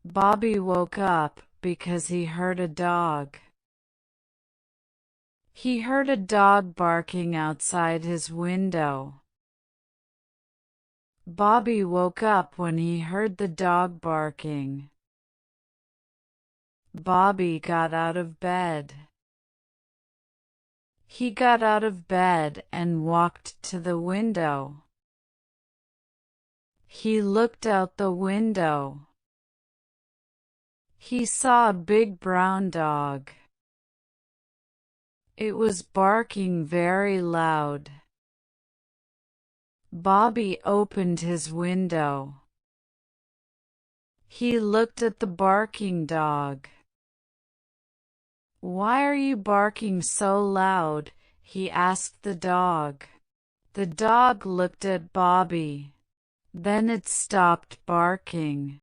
Bobby woke up because he heard a dog. He heard a dog barking outside his window. Bobby woke up when he heard the dog barking. Bobby got out of bed. He got out of bed and walked to the window. He looked out the window. He saw a big brown dog. It was barking very loud. Bobby opened his window. He looked at the barking dog. "Why are you barking so loud?" he asked the dog. The dog looked at Bobby. Then it stopped barking.